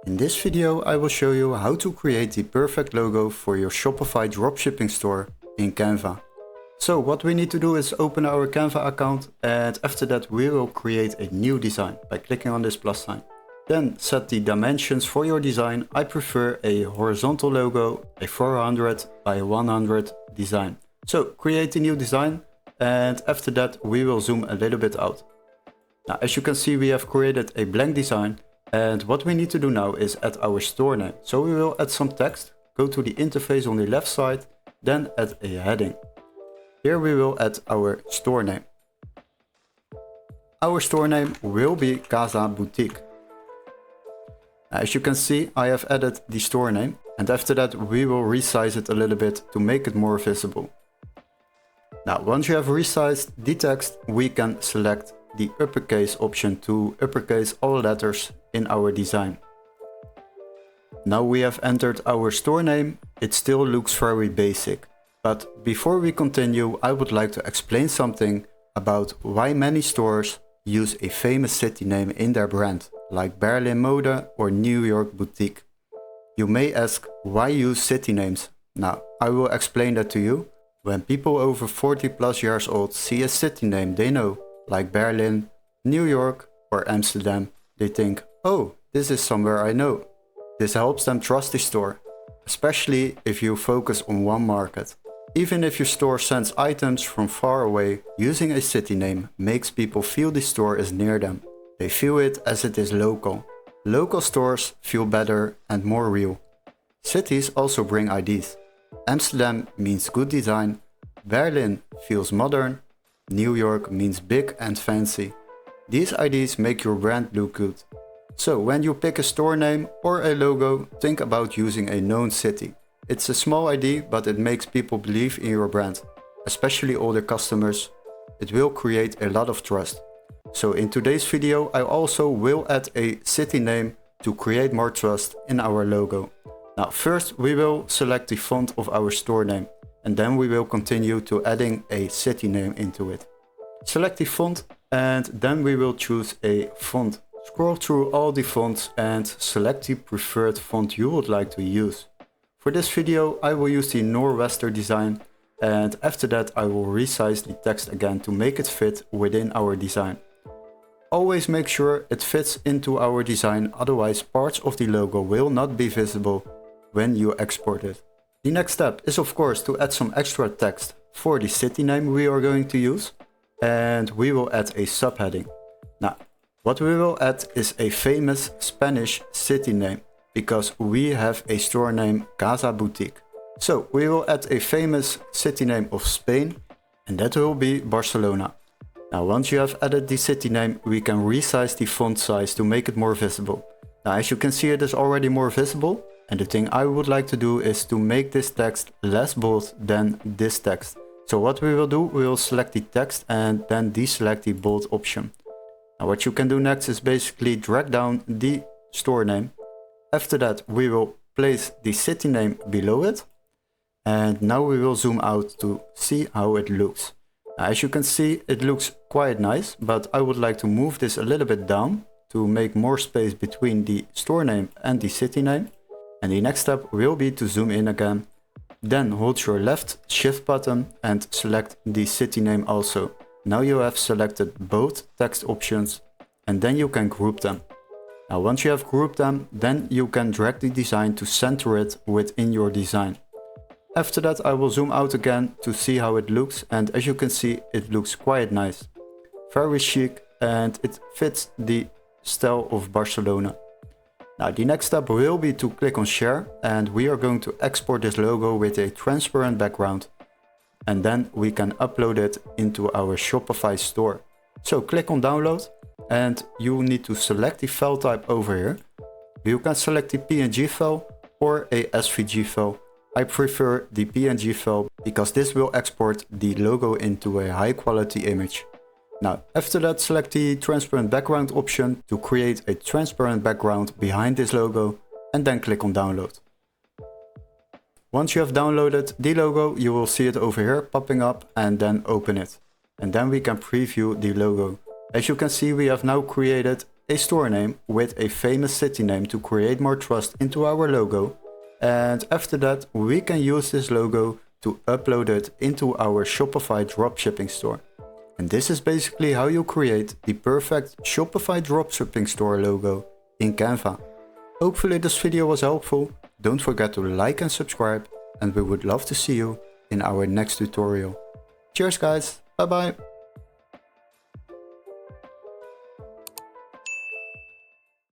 In this video I will show you how to create the perfect logo for your Shopify dropshipping store in Canva. So what we need to do is open our Canva account, and after that we will create a new design by clicking on this plus sign. Then set the dimensions for your design. I prefer a horizontal logo, a 400 by 100 design. So create a new design, and after that we will zoom a little bit out. Now as you can see, we have created a blank design, and what we need to do now is add our store name. So we will add some text, go to the interface on the left side, then add a heading. Here we will add our store name. Our store name will be Casa Boutique. As you can see, I have added the store name, and after that we will resize it a little bit to make it more visible. Now once you have resized the text, we can select the uppercase option to uppercase all letters in our design. Now we have entered our store name. It still looks very basic, but before we continue, I would like to explain something about why many stores use a famous city name in their brand, like Berlin Mode or New York Boutique. You may ask, why use city names? Now I will explain that to you. When people over 40 plus years old see a city name they know, like Berlin, New York or Amsterdam, they think, oh, this is somewhere I know. This helps them trust the store, especially if you focus on one market. Even if your store sends items from far away, using a city name makes people feel the store is near them. They feel it as it is local. Local stores feel better and more real. Cities also bring ideas. Amsterdam means good design, Berlin feels modern, New York means big and fancy. These ideas make your brand look good. So when you pick a store name or a logo, think about using a known city. It's a small idea, but it makes people believe in your brand, especially older customers. It will create a lot of trust. So in today's video, I also will add a city name to create more trust in our logo. Now first we will select the font of our store name, and then we will continue to adding a city name into it. Select the font, and then we will choose a font. Scroll through all the fonts and select the preferred font you would like to use. For this video I will use the Northwestern design, and after that I will resize the text again to make it fit within our design. Always make sure it fits into our design, otherwise parts of the logo will not be visible when you export it. The next step is of course to add some extra text for the city name we are going to use, and we will add a subheading. Now what we will add is a famous Spanish city name, because we have a store name Casa Boutique. So we will add a famous city name of Spain, and that will be Barcelona. Now once you have added the city name, we can resize the font size to make it more visible. Now as you can see, it is already more visible, and the thing I would like to do is to make this text less bold than this text. So what we will do, we will select the text and then deselect the bold option. Now what you can do next is basically drag down the store name. After that we will place the city name below it, and now we will zoom out to see how it looks. Now, as you can see, it looks quite nice, but I would like to move this a little bit down to make more space between the store name and the city name. And the next step will be to zoom in again. Then hold your left shift button and select the city name also. Now you have selected both text options, and then you can group them. Now once you have grouped them, then you can drag the design to center it within your design. After that I will zoom out again to see how it looks, and as you can see, it looks quite nice. Very chic, and it fits the style of Barcelona. Now the next step will be to click on share, and we are going to export this logo with a transparent background, and then we can upload it into our Shopify store. So click on download, and you need to select the file type over here. You can select the PNG file or a SVG file. I prefer the PNG file because this will export the logo into a high quality image. Now after that, select the transparent background option to create a transparent background behind this logo, and then click on download. Once you have downloaded the logo, you will see it over here popping up, and then open it. And then we can preview the logo. As you can see, we have now created a store name with a famous city name to create more trust into our logo. And after that, we can use this logo to upload it into our Shopify dropshipping store. And this is basically how you create the perfect Shopify dropshipping store logo in Canva. Hopefully this video was helpful. Don't forget to like and subscribe, and we would love to see you in our next tutorial. Cheers guys, bye bye!